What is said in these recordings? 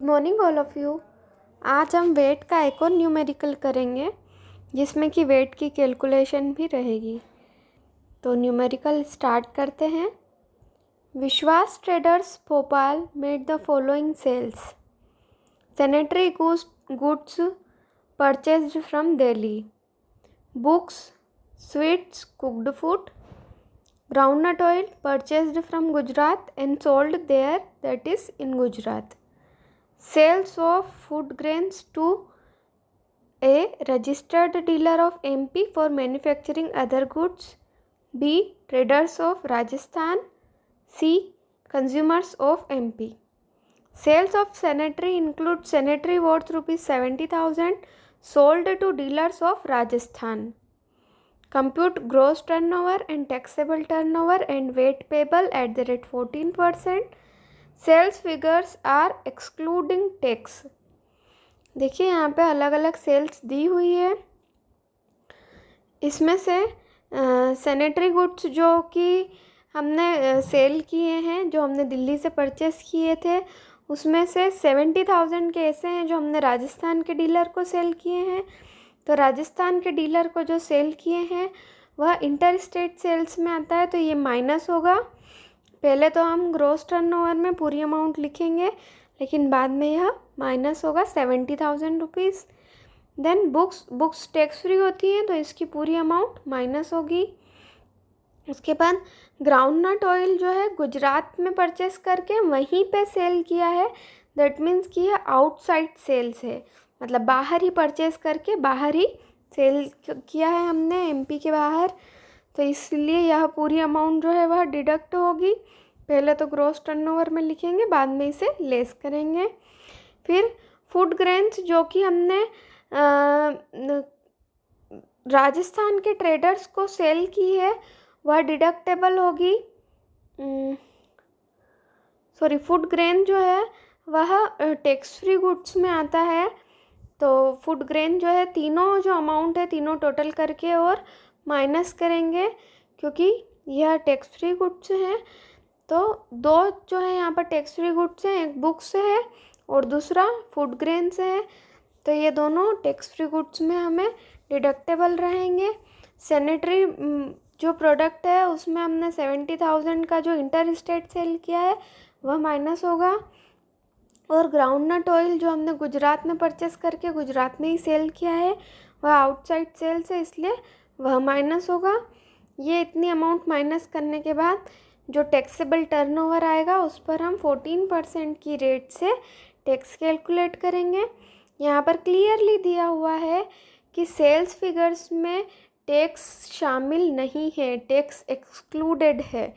Good morning all of you. आज हम wait का एक और न्यूमेरिकल करेंगे जिसमें कि वेट की कैलकुलेशन भी रहेगी। तो न्यूमेरिकल स्टार्ट करते हैं। विश्वास traders Bhopal made the following sales. Sanitary goods purchased from Delhi, books, sweets, cooked food, groundnut oil purchased from Gujarat and sold there, that is in Gujarat. Sales of food grains to A. Registered dealer of MP for manufacturing other goods. B. Traders of Rajasthan. C. Consumers of MP. Sales of sanitary include sanitary worth rupees 70,000 sold to dealers of Rajasthan. Compute gross turnover and taxable turnover and VAT payable at the rate 14%. Sales figures are excluding tax. देखिए यहाँ पे अलग अलग sales दी हुई है। इसमें से sanitary goods जो कि हमने सेल किए हैं, जो हमने दिल्ली से परचेस किए थे, उसमें से 70,000 के ऐसे हैं जो हमने राजस्थान के डीलर को सेल किए हैं। तो राजस्थान के डीलर को जो सेल किए हैं वह इंटर स्टेट सेल्स में आता है, तो ये माइनस होगा। पहले तो हम ग्रॉस टर्नओवर में पूरी अमाउंट लिखेंगे, लेकिन बाद में यह माइनस होगा 70,000 rupees. Then books tax free होती हैं, तो इसकी पूरी अमाउंट माइनस होगी। उसके बाद ग्राउंडनट ऑयल जो है गुजरात में परचेस करके वहीं पे सेल किया है, दैट मीन्स कि यह आउटसाइड सेल्स है, मतलब बाहर ही परचेस करके बाहर ही सेल किया है हमने एमपी के बाहर। तो इसलिए यह पूरी अमाउंट जो है वह डिडक्ट होगी। पहले तो ग्रॉस टर्नओवर में लिखेंगे, बाद में इसे लेस करेंगे। फिर फूड ग्रेन्स जो कि हमने राजस्थान के ट्रेडर्स को सेल की है वह डिडक्टेबल होगी। फूड ग्रेन जो है वह टैक्स फ्री गुड्स में आता है। तो फूड ग्रेन जो है तीनों जो अमाउंट है तीनों टोटल करके और माइनस करेंगे, क्योंकि यह टैक्स फ्री गुड्स हैं। तो दो जो है यहाँ पर टैक्स फ्री गुड्स हैं, एक बुक्स है और दूसरा फूड ग्रेन्स है। तो ये दोनों टैक्स फ्री गुड्स में हमें डिडक्टेबल रहेंगे। सैनिटरी जो प्रोडक्ट है उसमें हमने 70,000 का जो इंटर स्टेट सेल किया है वह माइनस होगा, और ग्राउंडनट ऑयल जो हमने गुजरात में परचेस करके गुजरात में ही सेल किया है वह आउटसाइड सेल्स है, इसलिए वह माइनस होगा। ये इतनी अमाउंट माइनस करने के बाद जो टैक्सेबल टर्नओवर आएगा उस पर हम 14% की रेट से टैक्स कैलकुलेट करेंगे। यहाँ पर क्लियरली दिया हुआ है कि सेल्स फिगर्स में टैक्स शामिल नहीं है, टैक्स एक्सक्लूडेड है।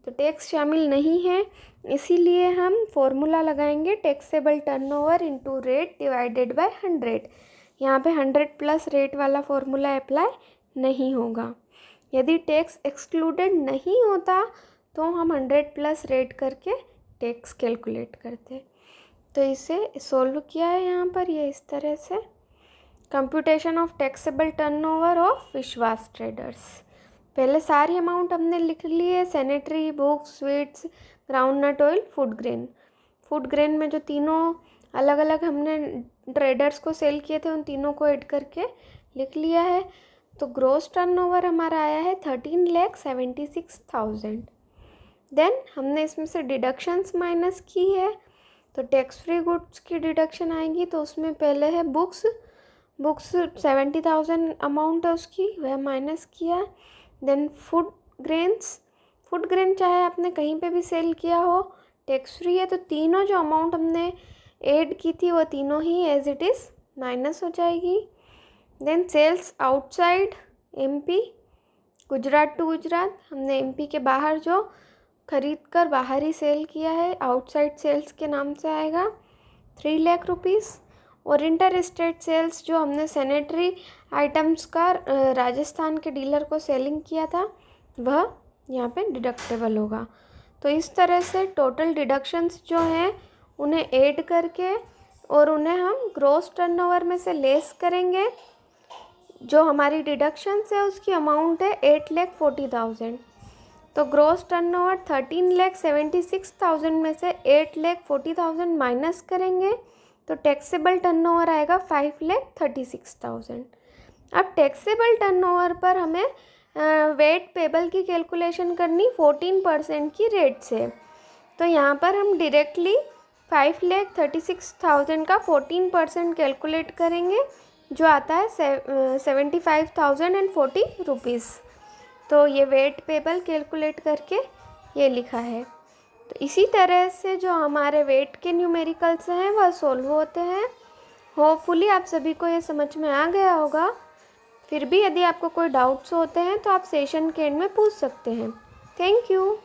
तो टैक्स शामिल नहीं है, इसीलिए हम फॉर्मूला लगाएंगे taxable turnover into rate divided by 100। यहाँ पे 100 प्लस रेट वाला फॉर्मूला अप्लाई नहीं होगा। यदि टैक्स एक्सक्लूडेड नहीं होता तो हम 100 प्लस रेट करके टैक्स कैलकुलेट करते। तो इसे सोल्व किया है यहाँ पर ये इस तरह से। Computation of taxable turnover of विश्वास ट्रेडर्स। पहले सारी अमाउंट हमने लिख ली है, sanitary, books, sweets, groundnut oil, food grain. Food grain में जो तीनों अलग अलग हमने ट्रेडर्स को सेल किए थे उन तीनों को ऐड करके लिख लिया है। तो ग्रॉस टर्नओवर हमारा आया है 13,76,000। देन हमने इसमें से डिडक्शंस माइनस की है, तो टैक्स फ्री गुड्स की डिडक्शन आएगी। तो उसमें पहले है बुक्स 70,000 अमाउंट है उसकी, वह माइनस किया। देन फूड ग्रेन चाहे आपने कहीं पे भी सेल किया हो टैक्स फ्री है, तो तीनों जो अमाउंट हमने ऐड की थी वो तीनों ही एज इट इज़ माइनस हो जाएगी। Then sales outside MP, Gujarat to Gujarat, हमने एमपी के बाहर जो खरीद कर बाहर ही सेल किया है, आउटसाइड सेल्स के नाम से आएगा 3 लाख रुपीज़। और इंटर स्टेट सेल्स जो हमने सैनिटरी आइटम्स का राजस्थान के डीलर को सेलिंग किया था वह यहाँ पे डिडक्टेबल होगा। तो इस तरह से टोटल डिडक्शंस जो हैं उन्हें ऐड करके और उन्हें हम ग्रॉस टर्नओवर में से लेस करेंगे। जो हमारी डिडक्शंस है उसकी अमाउंट है 8,40,000। तो ग्रॉस टर्नओवर 13,76,000 में से 8,40,000 माइनस करेंगे तो टैक्सेबल टर्नओवर आएगा 5,36,000। अब टैक्सेबल टर्नओवर पर हमें वेट पेबल की कैलकुलेशन करनी 14% की रेट से। तो यहाँ पर हम डायरेक्टली 5,36,000 का 14% कैलकुलेट करेंगे जो आता है 75,040 रुपीज़। तो ये वेट पेबल कैलकुलेट करके ये लिखा है। तो इसी तरह से जो हमारे वेट के न्यूमेरिकल्स हैं वह सॉल्व होते हैं। होपफुली आप सभी को ये समझ में आ गया होगा। फिर भी यदि आपको कोई डाउट्स होते हैं तो आप सेशन के एंड में पूछ सकते हैं। Thank you.